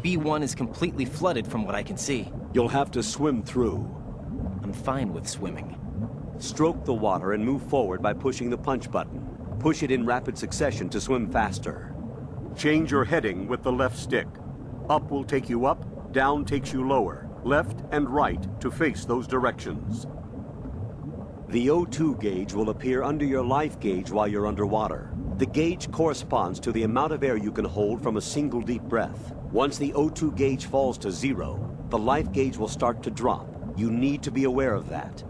B1 is completely flooded from what I can see. You'll have to swim through. I'm fine with swimming. Stroke the water and move forward by pushing the punch button. Push it in rapid succession to swim faster. Change your heading with the left stick. Up will take you up, down takes you lower, left and right to face those directions. The O2 gauge will appear under your life gauge while you're underwater. The gauge corresponds to the amount of air you can hold from a single deep breath. Once the O2 gauge falls to 0, the life gauge will start to drop. You need to be aware of that.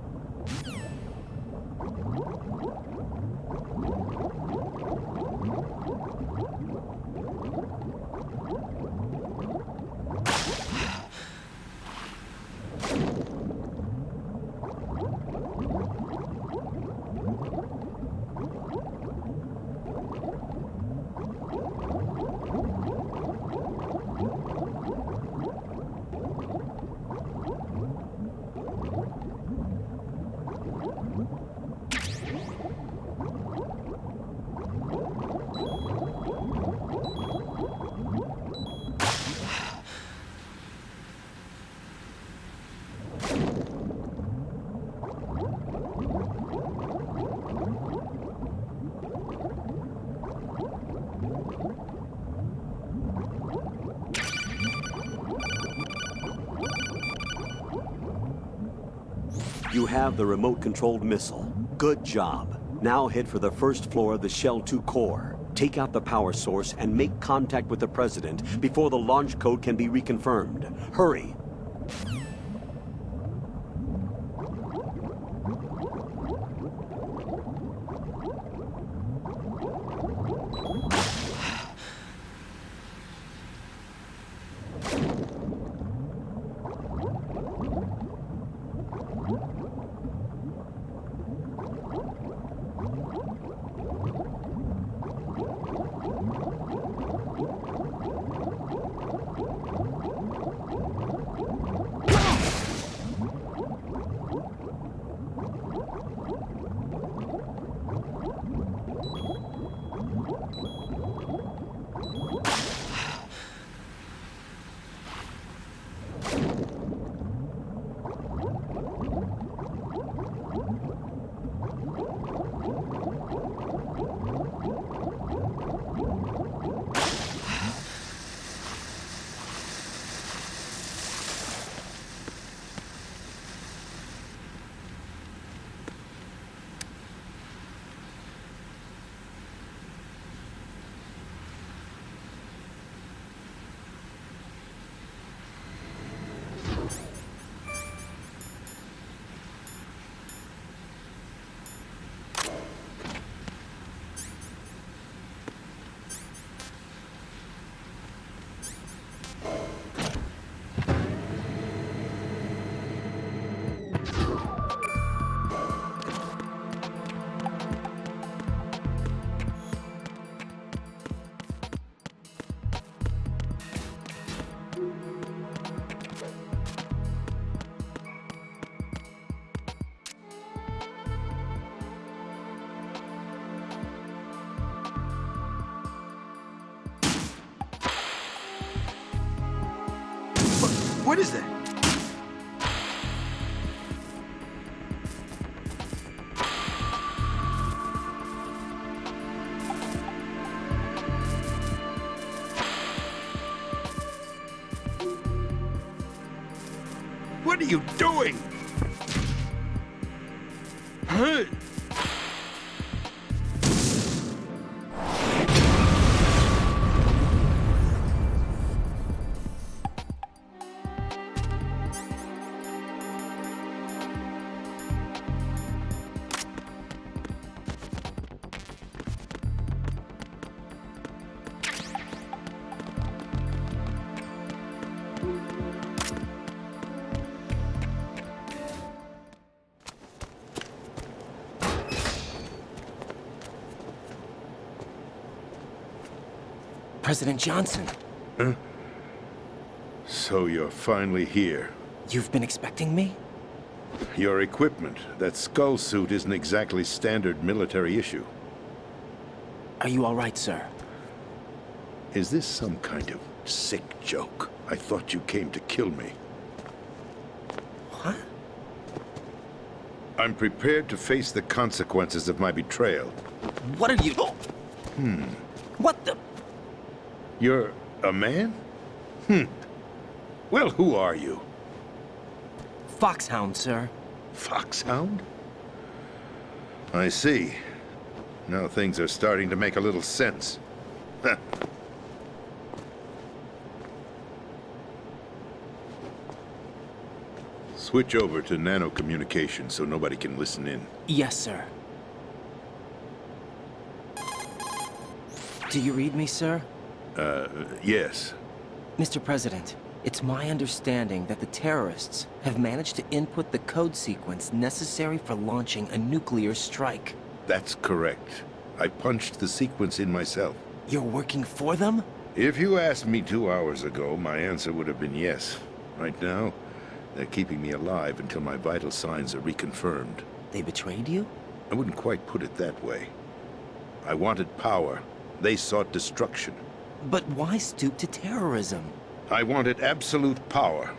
You have the remote-controlled missile. Good job. Now head for the first floor of the Shell 2 core. Take out the power source and make contact with the President before the launch code can be reconfirmed. Hurry! What is that? What are you doing? Huh? President Johnson. Huh? So you're finally here. You've been expecting me? Your equipment, that skull suit, isn't exactly standard military issue. Are you all right, sir? Is this some kind of Sick joke. I thought you came to kill me. What? I'm prepared to face the consequences of my betrayal. What are you... What the... You're a man? Well, who are you? Foxhound, sir. Foxhound? I see. Now things are starting to make a little sense. Switch over to nano-communication so nobody can listen in. Yes, sir. Do you read me, sir? Yes. Mr. President, it's my understanding that the terrorists have managed to input the code sequence necessary for launching a nuclear strike. That's correct. I punched the sequence in myself. You're working for them? If you asked me 2 hours ago, my answer would have been yes. Right now, they're keeping me alive until my vital signs are reconfirmed. They betrayed you? I wouldn't quite put it that way. I wanted power. They sought destruction. But why stoop to terrorism? I wanted absolute power.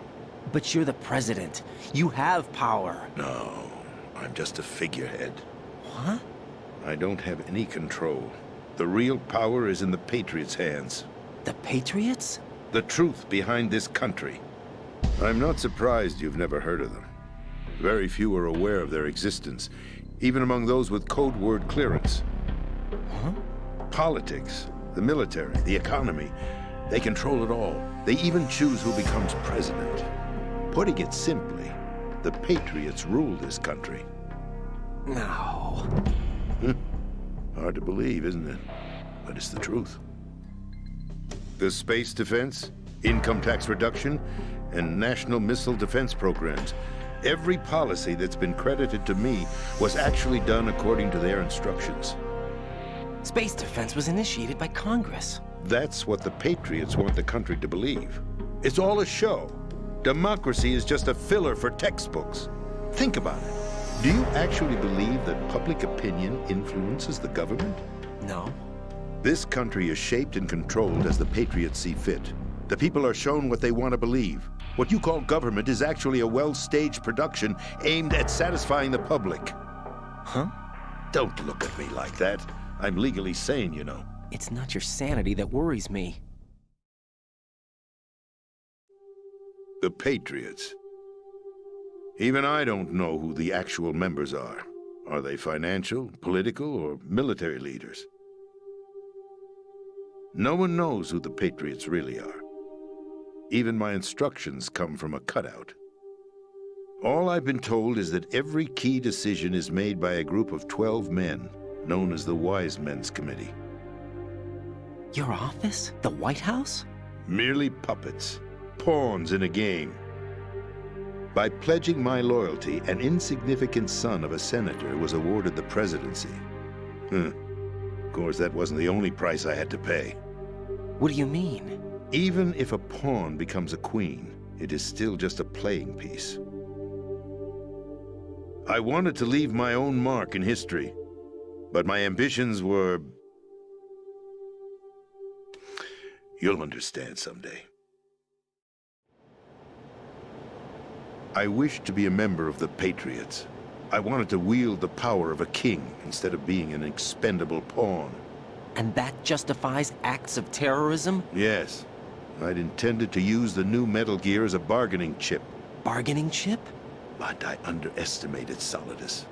But you're the president. You have power. No, I'm just a figurehead. What? I don't have any control. The real power is in the Patriots' hands. The Patriots? The truth behind this country. I'm not surprised you've never heard of them. Very few are aware of their existence, even among those with code word clearance. Huh? Politics, the military, the economy, they control it all. They even choose who becomes president. Putting it simply, the Patriots rule this country. No. Hard to believe, isn't it? But it's the truth. The space defense, income tax reduction, and national missile defense programs. Every policy that's been credited to me was actually done according to their instructions. Space defense was initiated by Congress. That's what the Patriots want the country to believe. It's all a show. Democracy is just a filler for textbooks. Think about it. Do you actually believe that public opinion influences the government? No. This country is shaped and controlled as the Patriots see fit. The people are shown what they want to believe. What you call government is actually a well-staged production aimed at satisfying the public. Huh? Don't look at me like that. I'm legally sane, you know. It's not your sanity that worries me. The Patriots. Even I don't know who the actual members are. Are they financial, political, or military leaders? No one knows who the Patriots really are. Even my instructions come from a cutout. All I've been told is that every key decision is made by a group of 12 men, known as the Wise Men's Committee. Your office? The White House? Merely puppets, pawns in a game. By pledging my loyalty, an insignificant son of a senator was awarded the presidency. Of course, that wasn't the only price I had to pay. What do you mean? Even if a pawn becomes a queen, it is still just a playing piece. I wanted to leave my own mark in history, but my ambitions were... You'll understand someday. I wished to be a member of the Patriots. I wanted to wield the power of a king instead of being an expendable pawn. And that justifies acts of terrorism? Yes. I'd intended to use the new Metal Gear as a bargaining chip. Bargaining chip? But I underestimated Solidus.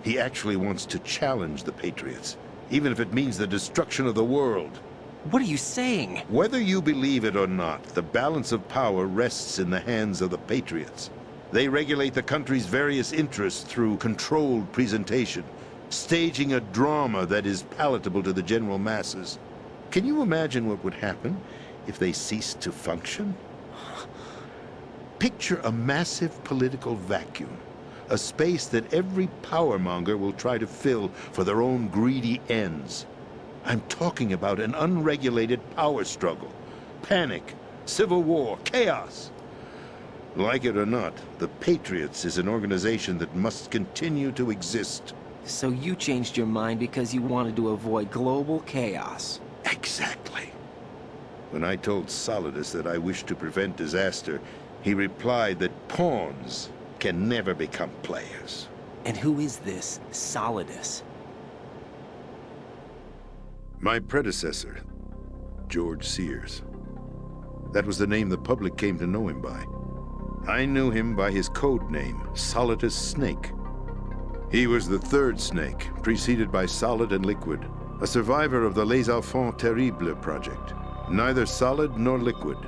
He actually wants to challenge the Patriots, even if it means the destruction of the world. What are you saying? Whether you believe it or not, the balance of power rests in the hands of the Patriots. They regulate the country's various interests through controlled presentation, staging a drama that is palatable to the general masses. Can you imagine what would happen if they ceased to function? Picture a massive political vacuum, a space that every powermonger will try to fill for their own greedy ends. I'm talking about an unregulated power struggle, panic, civil war, chaos. Like it or not, the Patriots is an organization that must continue to exist. So you changed your mind because you wanted to avoid global chaos. Exactly. When I told Solidus that I wished to prevent disaster, he replied that pawns can never become players. And who is this Solidus? My predecessor, George Sears. That was the name the public came to know him by. I knew him by his code name, Solidus Snake. He was the third snake, preceded by Solid and Liquid, a survivor of the Les Enfants Terribles project. Neither solid nor liquid,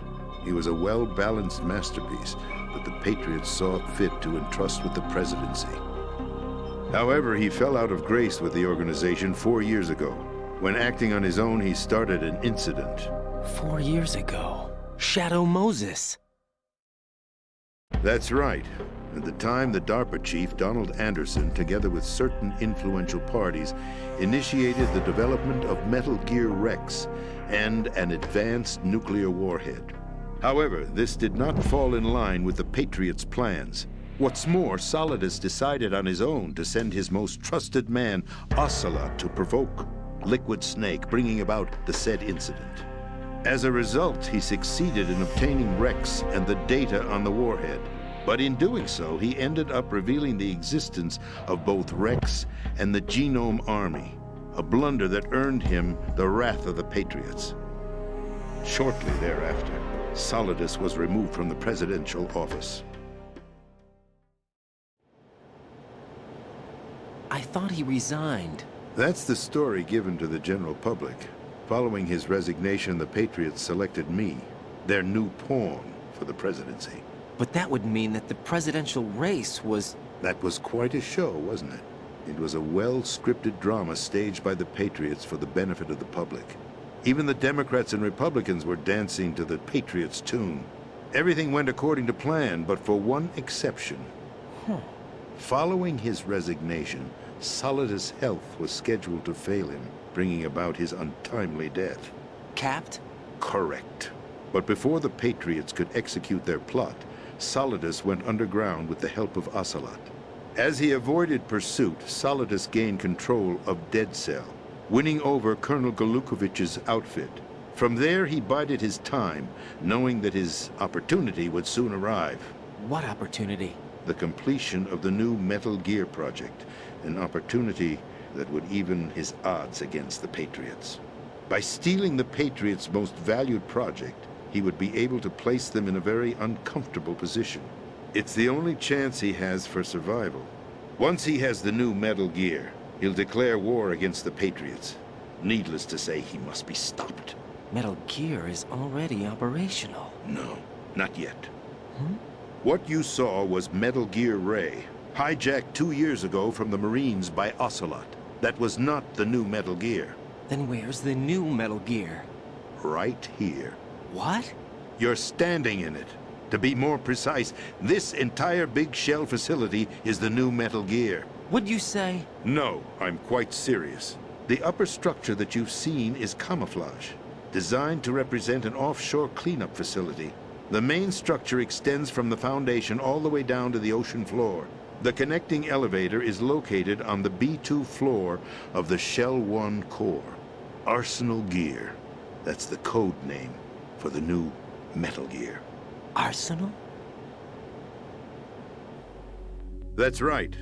he was a well-balanced masterpiece that the Patriots saw fit to entrust with the presidency. However, he fell out of grace with the organization 4 years ago. When acting on his own, he started an incident. 4 years ago. Shadow Moses. That's right. At the time, the DARPA chief, Donald Anderson, together with certain influential parties, initiated the development of Metal Gear Rex and an advanced nuclear warhead. However, this did not fall in line with the Patriots' plans. What's more, Solidus decided on his own to send his most trusted man, Ocelot, to provoke Liquid Snake, bringing about the said incident. As a result, he succeeded in obtaining Rex and the data on the warhead. But in doing so, he ended up revealing the existence of both Rex and the Genome Army, a blunder that earned him the wrath of the Patriots. Shortly thereafter, Solidus was removed from the presidential office. I thought he resigned. That's the story given to the general public. Following his resignation, the Patriots selected me, their new pawn, for the presidency. But that would mean that the presidential race was... That was quite a show, wasn't it? It was a well-scripted drama staged by the Patriots for the benefit of the public. Even the Democrats and Republicans were dancing to the Patriots' tune. Everything went according to plan, but for one exception. Following his resignation, Solidus' health was scheduled to fail him, bringing about his untimely death. Capped? Correct. But before the Patriots could execute their plot, Solidus went underground with the help of Ocelot. As he avoided pursuit, Solidus gained control of Dead Cell, winning over Colonel Golukovich's outfit. From there, he bided his time, knowing that his opportunity would soon arrive. What opportunity? The completion of the new Metal Gear project, an opportunity that would even his odds against the Patriots. By stealing the Patriots' most valued project, he would be able to place them in a very uncomfortable position. It's the only chance he has for survival. Once he has the new Metal Gear, he'll declare war against the Patriots. Needless to say, he must be stopped. Metal Gear is already operational. No, not yet. What you saw was Metal Gear Ray, hijacked 2 years ago from the Marines by Ocelot. That was not the new Metal Gear. Then where's the new Metal Gear? Right here. What? You're standing in it. To be more precise, this entire big shell facility is the new Metal Gear. What'd you say? No, I'm quite serious. The upper structure that you've seen is camouflage, designed to represent an offshore cleanup facility. The main structure extends from the foundation all the way down to the ocean floor. The connecting elevator is located on the B2 floor of the Shell 1 core. Arsenal Gear. That's the code name for the new Metal Gear. Arsenal? That's right.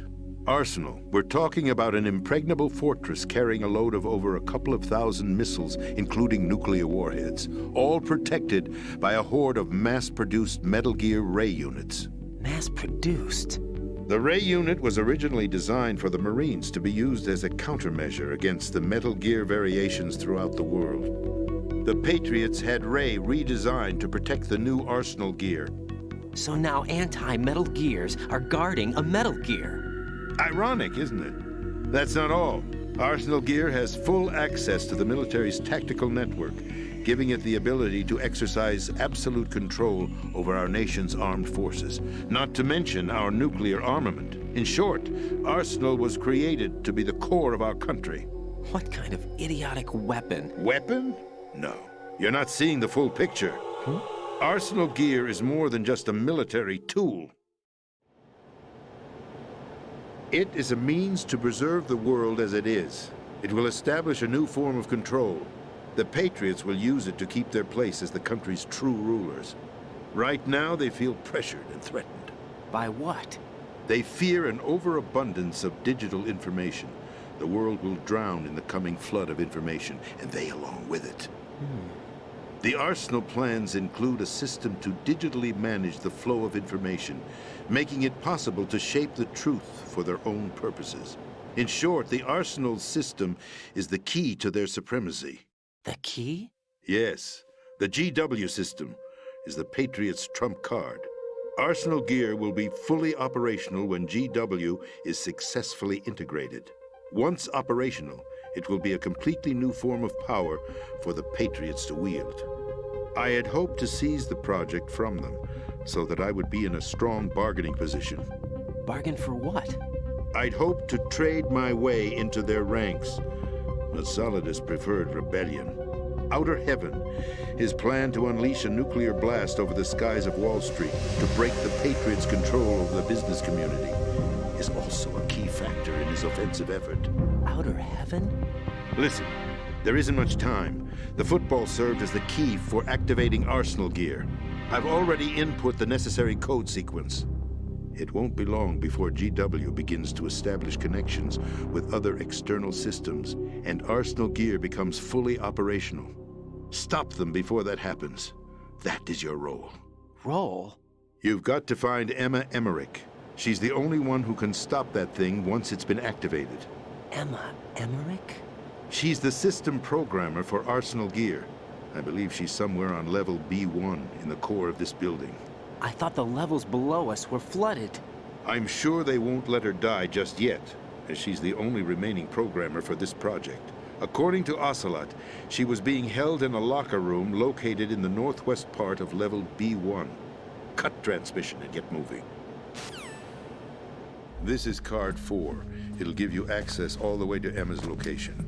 Arsenal. We're talking about an impregnable fortress carrying a load of over a couple of thousand missiles, including nuclear warheads, all protected by a horde of mass-produced Metal Gear Ray units. Mass-produced? The Ray unit was originally designed for the Marines to be used as a countermeasure against the Metal Gear variations throughout the world. The Patriots had Ray redesigned to protect the new Arsenal Gear. So now anti-Metal Gears are guarding a Metal Gear. Ironic, isn't it? That's not all. Arsenal Gear has full access to the military's tactical network, giving it the ability to exercise absolute control over our nation's armed forces, not to mention our nuclear armament. In short, Arsenal was created to be the core of our country. What kind of idiotic weapon? Weapon? No. You're not seeing the full picture. Arsenal Gear is more than just a military tool. It is a means to preserve the world as it is. It will establish a new form of control. The Patriots will use it to keep their place as the country's true rulers. Right now, they feel pressured and threatened. By what? They fear an overabundance of digital information. The world will drown in the coming flood of information, and they along with it. The arsenal plans include a system to digitally manage the flow of information, making it possible to shape the truth for their own purposes. In short, the arsenal's system is the key to their supremacy. The key? Yes, the GW system is the Patriots' trump card. Arsenal gear will be fully operational when GW is successfully integrated. Once operational, it will be a completely new form of power for the Patriots to wield. I had hoped to seize the project from them, so that I would be in a strong bargaining position. Bargain for what? I'd hoped to trade my way into their ranks, but Solidus preferred rebellion. Outer Heaven, his plan to unleash a nuclear blast over the skies of Wall Street to break the Patriots' control over the business community, is also a key factor in his offensive effort. Outer Heaven? Listen, there isn't much time. The football served as the key for activating Arsenal gear. I've already input the necessary code sequence. It won't be long before GW begins to establish connections with other external systems, and Arsenal gear becomes fully operational. Stop them before that happens. That is your role. Role? You've got to find Emma Emmerich. She's the only one who can stop that thing once it's been activated. Emma Emmerich? She's the system programmer for Arsenal gear. I believe she's somewhere on level B1 in the core of this building. I thought the levels below us were flooded. I'm sure they won't let her die just yet, as she's the only remaining programmer for this project. According to Ocelot, she was being held in a locker room located in the northwest part of level B1. Cut transmission and get moving. This is card 4. It'll give you access all the way to Emma's location.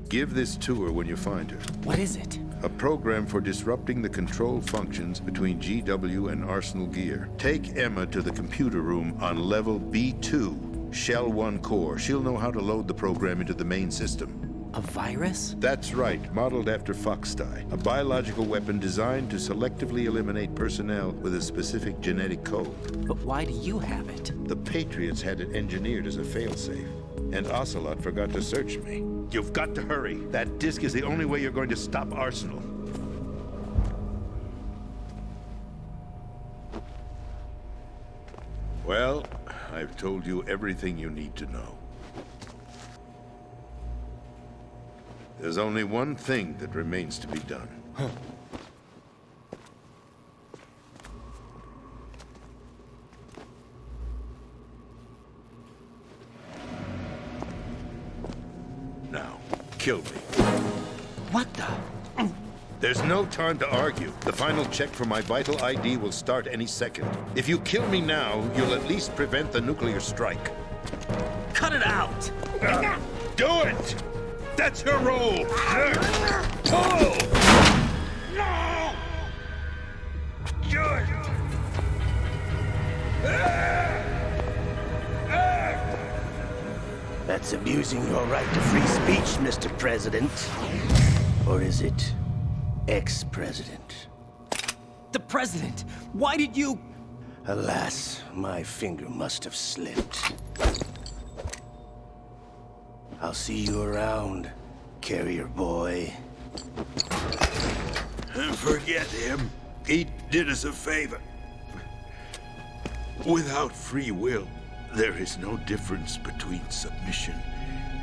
Give this to her when you find her. What is it? A program for disrupting the control functions between GW and Arsenal gear. Take Emma to the computer room on level B2, Shell 1 core. She'll know how to load the program into the main system. A virus? That's right, modeled after Foxdie, a biological weapon designed to selectively eliminate personnel with a specific genetic code. But why do you have it? The Patriots had it engineered as a failsafe, and Ocelot forgot to search me. You've got to hurry. That disk is the only way you're going to stop Arsenal. Well, I've told you everything you need to know. There's only one thing that remains to be done. Now, kill me. What the? There's no time to argue. The final check for my vital ID will start any second. If you kill me now, you'll at least prevent the nuclear strike. Cut it out! Do it! That's your role! Pull! No! Do it! That's abusing your right to free speech, Mr. President. Or is it ex-president? The president! Why did you... Alas, my finger must have slipped. I'll see you around, carrier boy. Forget him. He did us a favor. Without free will, there is no difference between submission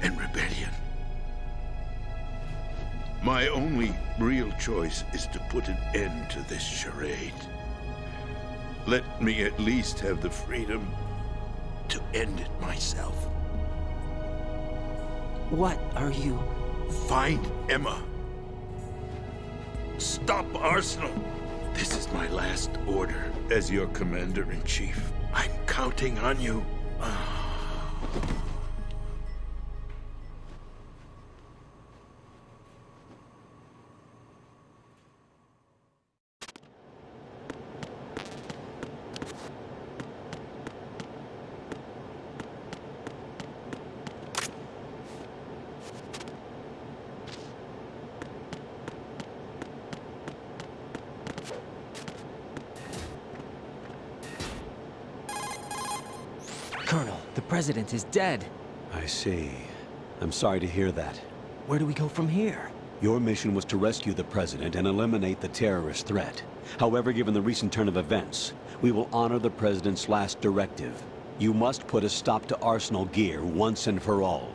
and rebellion. My only real choice is to put an end to this charade. Let me at least have the freedom to end it myself. What are you... Find Emma. Stop Arsenal. This is my last order as your commander-in-chief. I'm counting on you. The president is dead. I see. I'm sorry to hear that. Where do we go from here? Your mission was to rescue the president and eliminate the terrorist threat. However, given the recent turn of events, we will honor the president's last directive. You must put a stop to Arsenal Gear once and for all.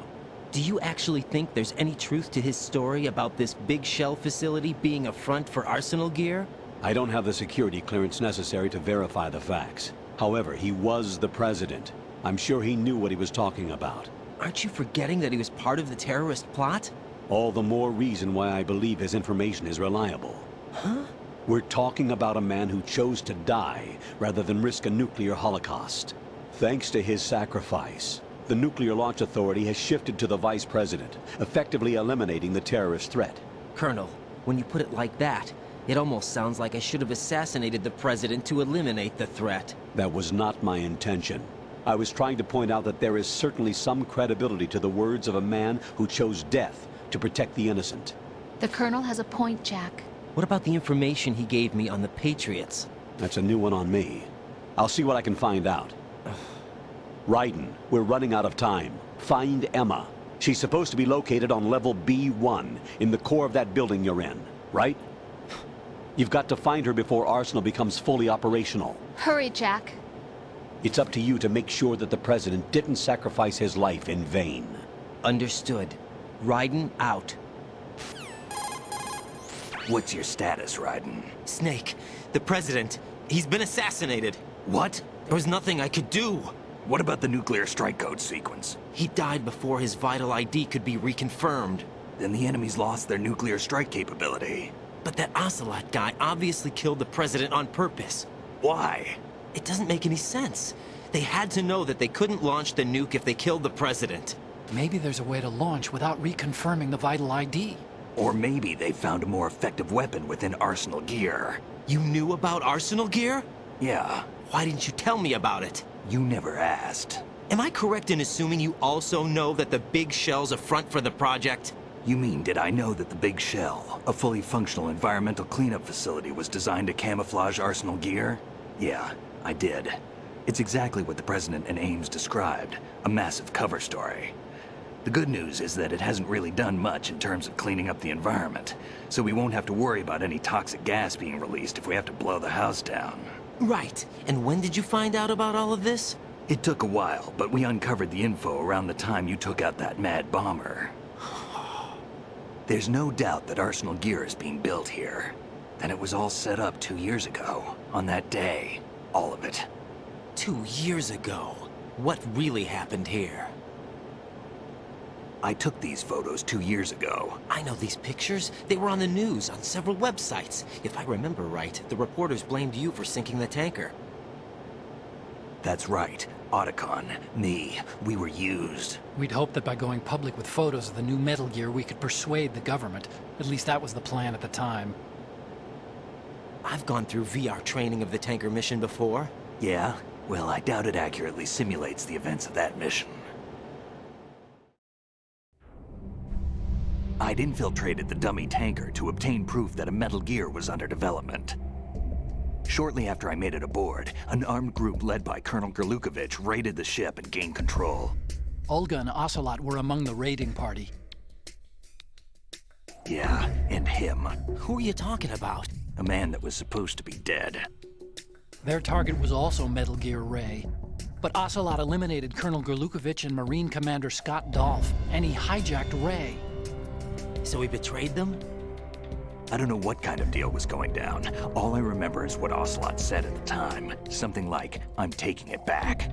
Do you actually think there's any truth to his story about this big shell facility being a front for Arsenal Gear? I don't have the security clearance necessary to verify the facts. However, he was the president. I'm sure he knew what he was talking about. Aren't you forgetting that he was part of the terrorist plot? All the more reason why I believe his information is reliable. Huh? We're talking about a man who chose to die rather than risk a nuclear holocaust. Thanks to his sacrifice, the Nuclear Launch Authority has shifted to the vice president, effectively eliminating the terrorist threat. Colonel, when you put it like that, it almost sounds like I should have assassinated the president to eliminate the threat. That was not my intention. I was trying to point out that there is certainly some credibility to the words of a man who chose death to protect the innocent. The Colonel has a point, Jack. What about the information he gave me on the Patriots? That's a new one on me. I'll see what I can find out. Raiden, we're running out of time. Find Emma. She's supposed to be located on level B1, in the core of that building you're in, right? You've got to find her before Arsenal becomes fully operational. Hurry, Jack. It's up to you to make sure that the president didn't sacrifice his life in vain. Understood. Raiden out. What's your status, Raiden? Snake, the president, he's been assassinated. What? There was nothing I could do. What about the nuclear strike code sequence? He died before his vital ID could be reconfirmed. Then the enemy's lost their nuclear strike capability. But that Ocelot guy obviously killed the president on purpose. Why? It doesn't make any sense. They had to know that they couldn't launch the nuke if they killed the president. Maybe there's a way to launch without reconfirming the vital ID. Or maybe they found a more effective weapon within Arsenal Gear. You knew about Arsenal Gear? Yeah, Why didn't you tell me about it? you never asked. Am I correct in assuming you also know that the big shell's a front for the project? You mean, did I know that the Big Shell, a fully functional environmental cleanup facility, was designed to camouflage Arsenal Gear? Yeah, I did. It's exactly what the President and Ames described, a massive cover story. The good news is that it hasn't really done much in terms of cleaning up the environment, so we won't have to worry about any toxic gas being released if we have to blow the house down. Right. And when did you find out about all of this? It took a while, but we uncovered the info around the time you took out that mad bomber. There's no doubt that Arsenal Gear is being built here. Then it was all set up 2 years ago, on that day. All of it. 2 years ago. What really happened here? I took these photos 2 years ago. I know these pictures. They were on the news, on several websites. If I remember right, the reporters blamed you for sinking the tanker. That's right. Otacon, me, we were used. We'd hoped that by going public with photos of the new Metal Gear, we could persuade the government. At least that was the plan at the time. I've gone through VR training of the tanker mission before. Yeah? Well, I doubt it accurately simulates the events of that mission. I'd infiltrated the dummy tanker to obtain proof that a Metal Gear was under development. Shortly after I made it aboard, an armed group led by Colonel Gerlukovich raided the ship and gained control. Olga and Ocelot were among the raiding party. Yeah, and him. Who are you talking about? A man that was supposed to be dead. Their target was also Metal Gear Ray. But Ocelot eliminated Colonel Gerlukovich and Marine Commander Scott Dolph, and he hijacked Ray. So he betrayed them? I don't know what kind of deal was going down. All I remember is what Ocelot said at the time. Something like, "I'm taking it back."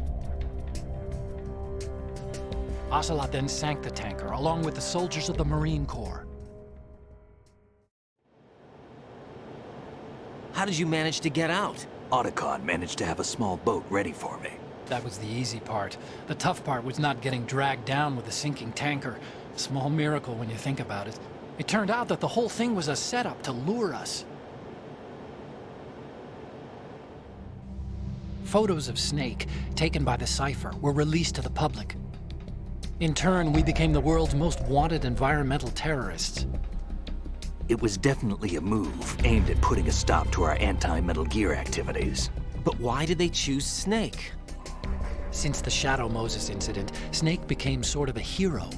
Ocelot then sank the tanker, along with the soldiers of the Marine Corps. How did you manage to get out? Otacon managed to have a small boat ready for me. That was the easy part. The tough part was not getting dragged down with the sinking tanker. Small miracle when you think about it. It turned out that the whole thing was a setup to lure us. Photos of Snake, taken by the Cypher, were released to the public. In turn, we became the world's most wanted environmental terrorists. It was definitely a move aimed at putting a stop to our anti-Metal Gear activities. But why did they choose Snake? Since the Shadow Moses incident, Snake became sort of a hero.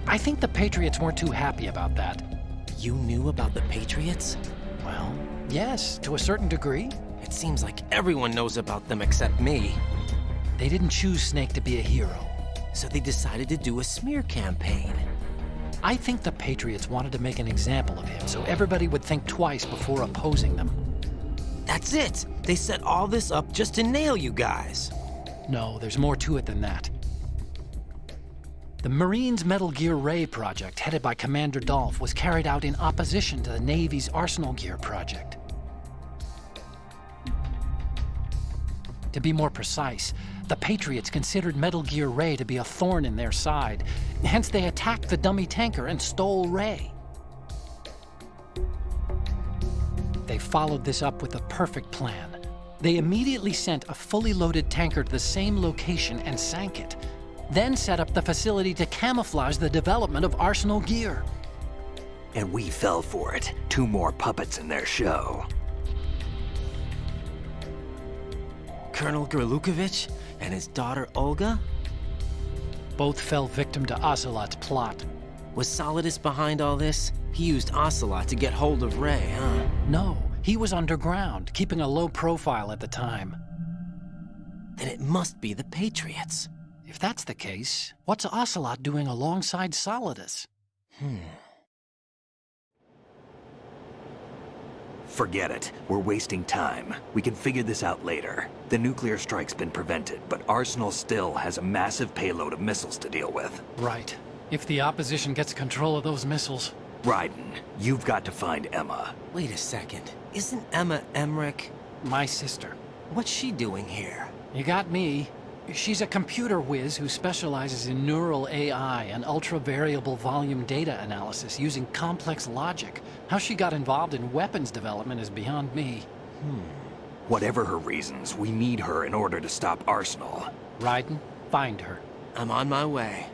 I think the Patriots weren't too happy about that. You knew about the Patriots? Well, yes, to a certain degree. It seems like everyone knows about them except me. They didn't choose Snake to be a hero. So they decided to do a smear campaign. I think the Patriots wanted to make an example of him so everybody would think twice before opposing them. That's it! They set all this up just to nail you guys. No, there's more to it than that. The Marines' Metal Gear Ray project, headed by Commander Dolph, was carried out in opposition to the Navy's Arsenal Gear project. To be more precise, the Patriots considered Metal Gear Ray to be a thorn in their side. Hence, they attacked the dummy tanker and stole Ray. They followed this up with a perfect plan. They immediately sent a fully loaded tanker to the same location and sank it, then set up the facility to camouflage the development of Arsenal Gear. And we fell for it. 2 more puppets in their show. Colonel Gerlukovich and his daughter Olga? Both fell victim to Ocelot's plot. Was Solidus behind all this? He used Ocelot to get hold of Ray, huh? No, he was underground, keeping a low profile at the time. Then it must be the Patriots. If that's the case, what's Ocelot doing alongside Solidus? Forget it. We're wasting time. We can figure this out later. The nuclear strike's been prevented, but Arsenal still has a massive payload of missiles to deal with. Right. If the opposition gets control of those missiles. Raiden, you've got to find Emma. Wait a second. Isn't Emma Emmerich? My sister. What's she doing here? You got me. She's a computer whiz who specializes in neural AI and ultra-variable volume data analysis using complex logic. How she got involved in weapons development is beyond me. Whatever her reasons, we need her in order to stop Arsenal. Raiden, find her. I'm on my way.